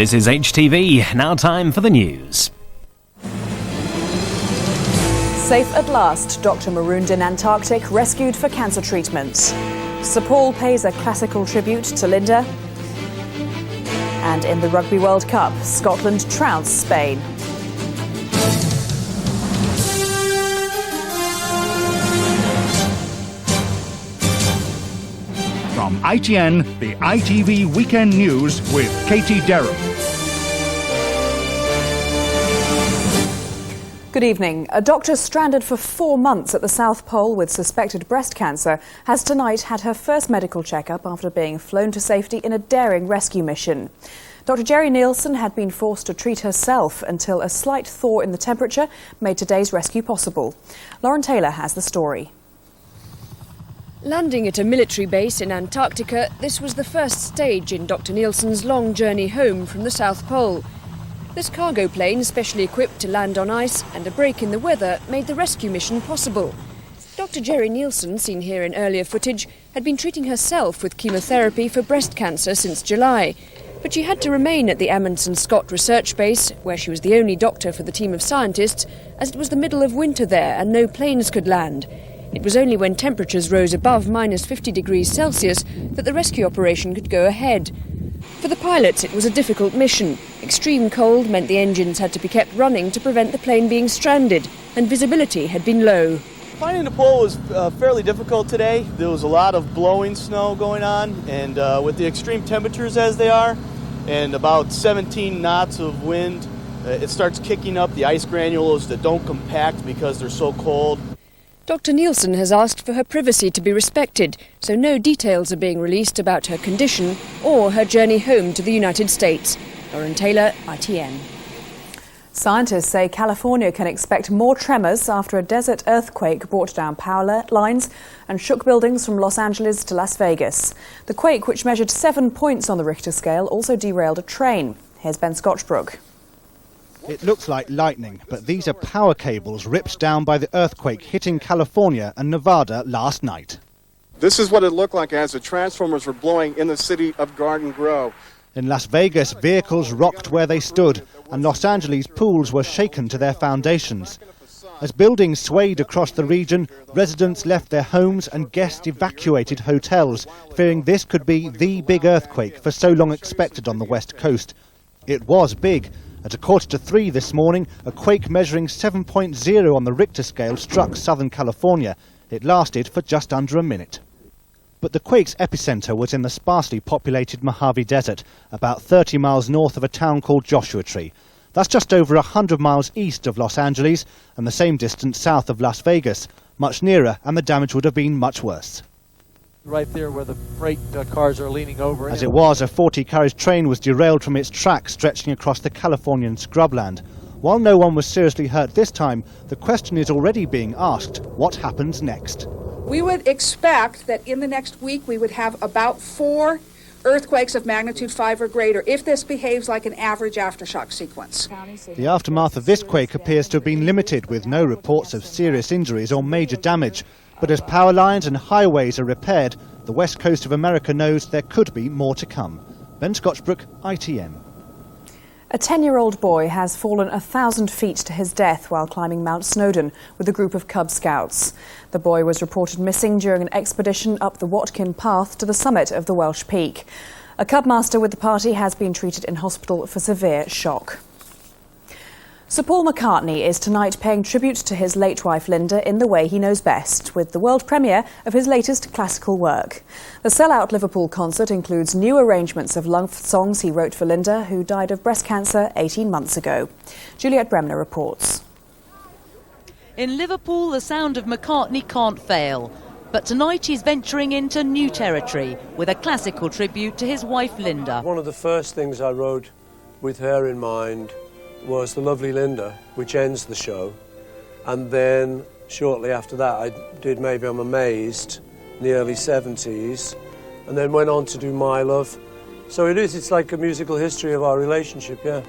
This is HTV, now time for the news. Safe at last, doctor marooned in Antarctic, rescued for cancer treatment. Sir Paul pays a classical tribute to Linda. And in the Rugby World Cup, Scotland trounced Spain. From ITN, the ITV Weekend News with Katie Derham. Good evening. A doctor stranded for 4 months at the South Pole with suspected breast cancer has tonight had her first medical checkup after being flown to safety in a daring rescue mission. Dr. Jerry Nielsen had been forced to treat herself until a slight thaw in the temperature made today's rescue possible. Lauren Taylor has the story. Landing at a military base in Antarctica, this was the first stage in Dr. Nielsen's long journey home from the South Pole. This cargo plane, specially equipped to land on ice, and a break in the weather made the rescue mission possible. Dr. Jerry Nielsen, seen here in earlier footage, had been treating herself with chemotherapy for breast cancer since July. But she had to remain at the Amundsen Scott Research Base, where she was the only doctor for the team of scientists, as it was the middle of winter there and no planes could land. It was only when temperatures rose above minus 50 degrees Celsius that the rescue operation could go ahead. For the pilots, it was a difficult mission. Extreme cold meant the engines had to be kept running to prevent the plane being stranded, and visibility had been low. Finding the pole was fairly difficult today. There was a lot of blowing snow going on, and with the extreme temperatures as they are, and about 17 knots of wind, it starts kicking up the ice granules that don't compact because they're so cold. Dr. Nielsen has asked for her privacy to be respected, so no details are being released about her condition or her journey home to the United States. Lauren Taylor, ITN. Scientists say California can expect more tremors after a desert earthquake brought down power lines and shook buildings from Los Angeles to Las Vegas. The quake, which measured 7 points on the Richter scale, also derailed a train. Here's Ben Scotchbrook. It looks like lightning, but these are power cables ripped down by the earthquake hitting California and Nevada last night. This is what it looked like as the transformers were blowing in the city of Garden Grove. In Las Vegas, vehicles rocked where they stood, and Los Angeles pools were shaken to their foundations. As buildings swayed across the region, residents left their homes and guests evacuated hotels, fearing this could be the big earthquake for so long expected on the West Coast. It was big. At 2:45 this morning, a quake measuring 7.0 on the Richter scale struck Southern California. It lasted for just under a minute. But the quake's epicenter was in the sparsely populated Mojave Desert, about 30 miles north of a town called Joshua Tree. That's just over 100 miles east of Los Angeles and the same distance south of Las Vegas, much nearer, and the damage would have been much worse. Right there where the freight cars are leaning over. As it was, a 40-carriage train was derailed from its track stretching across the Californian scrubland. While no one was seriously hurt this time, the question is already being asked, what happens next? We would expect that in the next week we would have about 4 earthquakes of magnitude 5 or greater if this behaves like an average aftershock sequence. The aftermath of this quake appears to have been limited, with no reports of serious injuries or major damage. But as power lines and highways are repaired, the west coast of America knows there could be more to come. Ben Scotchbrook, ITN. A 10-year-old boy has fallen 1,000 feet to his death while climbing Mount Snowdon with a group of Cub Scouts. The boy was reported missing during an expedition up the Watkin Path to the summit of the Welsh Peak. A Cub master with the party has been treated in hospital for severe shock. Sir Paul McCartney is tonight paying tribute to his late wife Linda in the way he knows best, with the world premiere of his latest classical work. The sell-out Liverpool concert includes new arrangements of love songs he wrote for Linda, who died of breast cancer 18 months ago. Juliette Bremner reports. In Liverpool, the sound of McCartney can't fail. But tonight he's venturing into new territory with a classical tribute to his wife Linda. One of the first things I wrote with her in mind was The Lovely Linda, which ends the show. And then shortly after that I did Maybe I'm Amazed in the early 70s, and then went on to do My Love. So it's like a musical history of our relationship, yeah.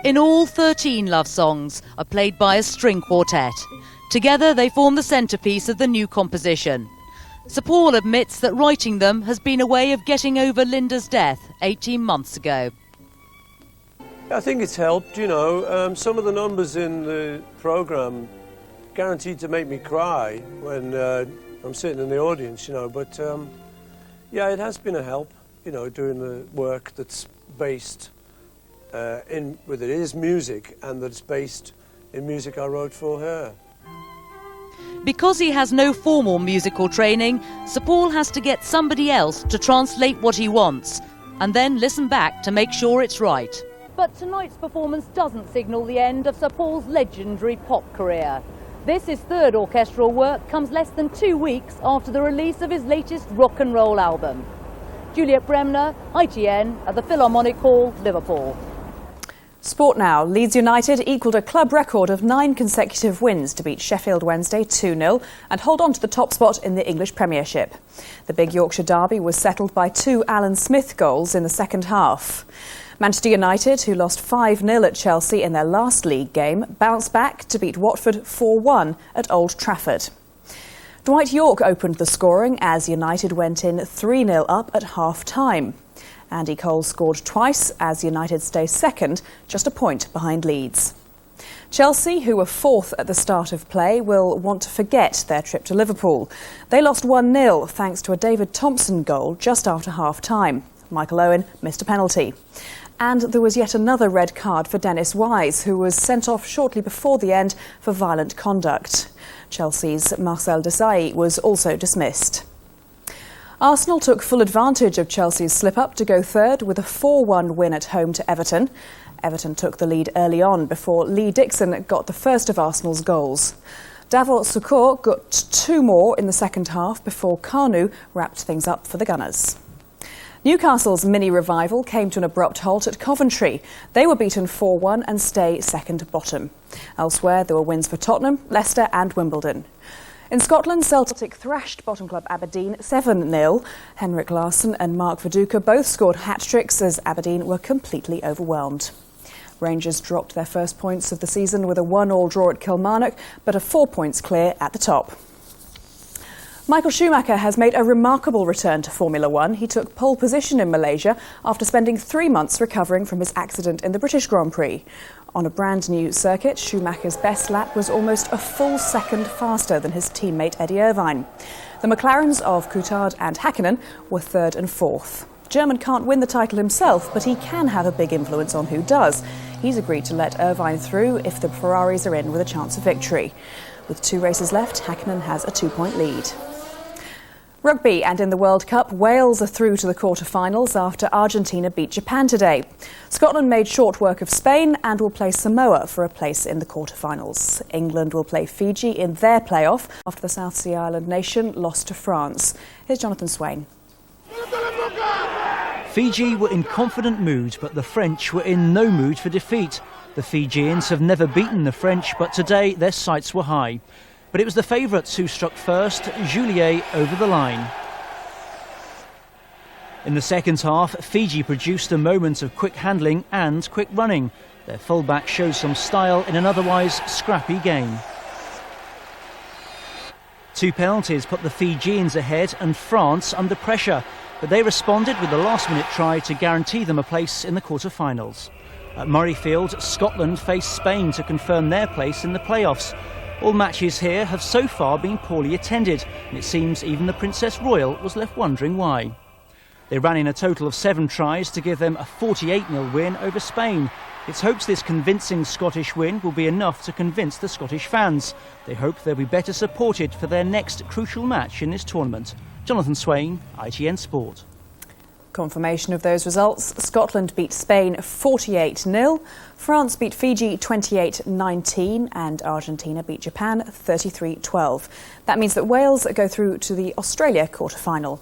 In all, 13 love songs are played by a string quartet. Together they form the centrepiece of the new composition. Sir Paul admits that writing them has been a way of getting over Linda's death 18 months ago. I think it's helped, you know. Some of the numbers in the programme guaranteed to make me cry when I'm sitting in the audience, you know. But yeah, it has been a help, you know, doing the work that's based with it is music, and that's based in music I wrote for her. Because he has no formal musical training, Sir Paul has to get somebody else to translate what he wants and then listen back to make sure it's right. But tonight's performance doesn't signal the end of Sir Paul's legendary pop career. This, his third orchestral work, comes less than 2 weeks after the release of his latest rock and roll album. Juliet Bremner, ITN, at the Philharmonic Hall, Liverpool. Sport now. Leeds United equalled a club record of 9 consecutive wins to beat Sheffield Wednesday 2-0 and hold on to the top spot in the English Premiership. The big Yorkshire derby was settled by 2 Alan Smith goals in the second half. Manchester United, who lost 5-0 at Chelsea in their last league game, bounced back to beat Watford 4-1 at Old Trafford. Dwight Yorke opened the scoring as United went in 3-0 up at half-time. Andy Cole scored twice as United stay second, just a point behind Leeds. Chelsea, who were 4th at the start of play, will want to forget their trip to Liverpool. They lost 1-0 thanks to a David Thompson goal just after half-time. Michael Owen missed a penalty. And there was yet another red card for Dennis Wise, who was sent off shortly before the end for violent conduct. Chelsea's Marcel Desailly was also dismissed. Arsenal took full advantage of Chelsea's slip-up to go third with a 4-1 win at home to Everton. Everton took the lead early on before Lee Dixon got the first of Arsenal's goals. Davor Sukur got 2 more in the second half before Kanu wrapped things up for the Gunners. Newcastle's mini-revival came to an abrupt halt at Coventry. They were beaten 4-1 and stay second bottom. Elsewhere, there were wins for Tottenham, Leicester and Wimbledon. In Scotland, Celtic thrashed bottom club Aberdeen 7-0. Henrik Larsson and Mark Viduka both scored hat-tricks as Aberdeen were completely overwhelmed. Rangers dropped their first points of the season with a 1-1 draw at Kilmarnock, but are 4 points clear at the top. Michael Schumacher has made a remarkable return to Formula One. He took pole position in Malaysia after spending 3 months recovering from his accident in the British Grand Prix. On a brand new circuit, Schumacher's best lap was almost a full second faster than his teammate Eddie Irvine. The McLarens of Coulthard and Hakkinen were 3rd and 4th. German can't win the title himself, but he can have a big influence on who does. He's agreed to let Irvine through if the Ferraris are in with a chance of victory. With 2 races left, Hakkinen has a 2-point lead. Rugby, and in the World Cup, Wales are through to the quarter-finals after Argentina beat Japan today. Scotland made short work of Spain and will play Samoa for a place in the quarter-finals. England will play Fiji in their playoff after the South Sea Island nation lost to France. Here's Jonathan Swain. Fiji were in confident mood, but the French were in no mood for defeat. The Fijians have never beaten the French, but today their sights were high. But it was the favourites who struck first, Juliet over the line. In the second half, Fiji produced a moment of quick handling and quick running. Their fullback showed some style in an otherwise scrappy game. 2 penalties put the Fijians ahead and France under pressure, but they responded with the last-minute try to guarantee them a place in the quarter-finals. At Murrayfield, Scotland faced Spain to confirm their place in the playoffs. All matches here have so far been poorly attended, and it seems even the Princess Royal was left wondering why. They ran in a total of 7 tries to give them a 48-0 win over Spain. It's hopes this convincing Scottish win will be enough to convince the Scottish fans. They hope they'll be better supported for their next crucial match in this tournament. Jonathan Swain, ITN Sport. Confirmation of those results. Scotland beat Spain 48-0, France beat Fiji 28-19 and Argentina beat Japan 33-12. That means that Wales go through to the Australia quarter-final.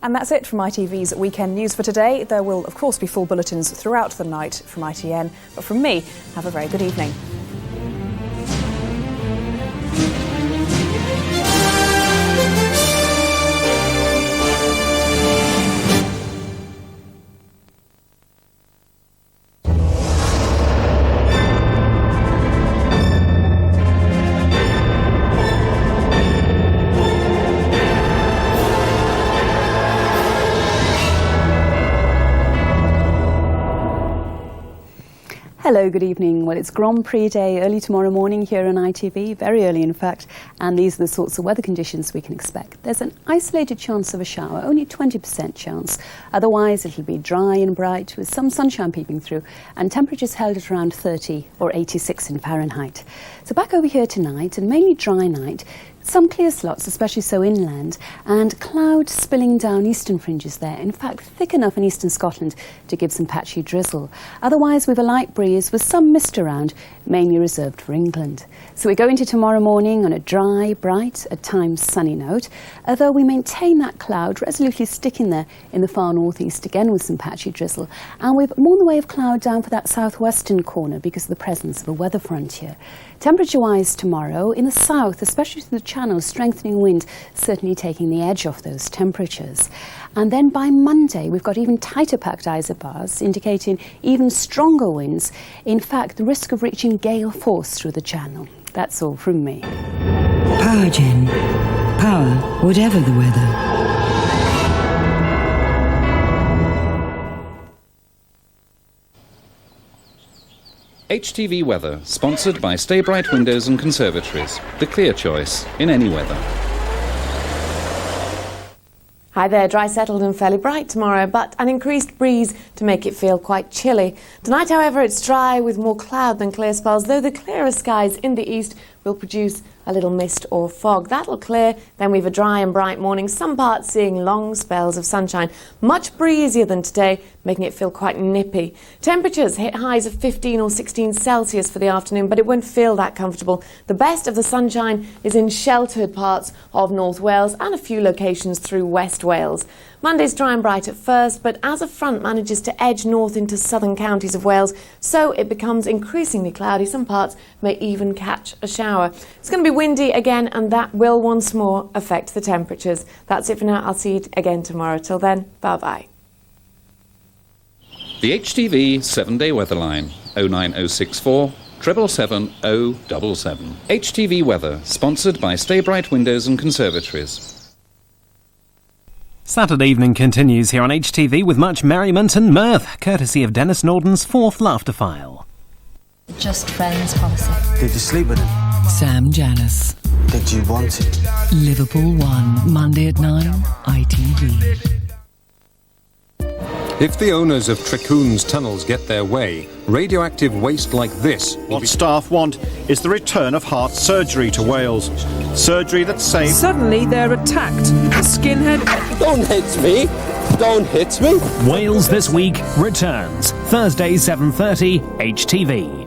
And that's it from ITV's Weekend News for today. There will of course be full bulletins throughout the night from ITN, but from me, have a very good evening. Hello, good evening. Well, it's Grand Prix Day early tomorrow morning here on ITV, very early in fact, and these are the sorts of weather conditions we can expect. There's an isolated chance of a shower, only 20% chance. Otherwise, it'll be dry and bright with some sunshine peeping through and temperatures held at around 30 or 86 in Fahrenheit. So back over here tonight, and mainly dry night. Some clear slots, especially so inland, and clouds spilling down eastern fringes there. In fact, thick enough in eastern Scotland to give some patchy drizzle. Otherwise, we've a light breeze with some mist around, mainly reserved for England. So we go into tomorrow morning on a dry, bright, at times sunny note, although we maintain that cloud resolutely sticking there in the far northeast, again with some patchy drizzle. And we've more in the way of cloud down for that southwestern corner because of the presence of a weather front here. Temperature-wise tomorrow, in the south, especially through the Channel, strengthening wind certainly taking the edge off those temperatures. And then by Monday, we've got even tighter packed isobars, indicating even stronger winds. In fact, the risk of reaching gale force through the Channel. That's all from me. Power Gen. Power, whatever the weather. HTV Weather, sponsored by Stay Bright Windows and Conservatories. The clear choice in any weather. Hi there, dry, settled and fairly bright tomorrow, but an increased breeze to make it feel quite chilly. Tonight, however, it's dry with more cloud than clear spells, though the clearer skies in the east will produce a little mist or fog. That'll clear, then we've a dry and bright morning, some parts seeing long spells of sunshine. Much breezier than today, making it feel quite nippy. Temperatures hit highs of 15 or 16 Celsius for the afternoon, but it won't feel that comfortable. The best of the sunshine is in sheltered parts of North Wales and a few locations through West Wales. Monday's dry and bright at first, but as a front manages to edge north into southern counties of Wales, so it becomes increasingly cloudy. Some parts may even catch a shower. It's going to be windy again, and that will once more affect the temperatures. That's it for now. I'll see you again tomorrow. Till then, bye-bye. The HTV 7-day weather line, 09064 777 077. HTV Weather, sponsored by Stay Bright Windows and Conservatories. Saturday evening continues here on HTV with much merriment and mirth, courtesy of Dennis Norden's fourth laughter file. Just friends policy. Did you sleep with him? Sam Janis. Did you want it? Liverpool 1, Monday at 9, ITV. If the owners of Tricoon's tunnels get their way, radioactive waste like this... What staff want is the return of heart surgery to Wales. Surgery that saves... Suddenly they're attacked. The skinhead... Don't hit me! Don't hit me! Wales This Week returns Thursday 7:30 HTV.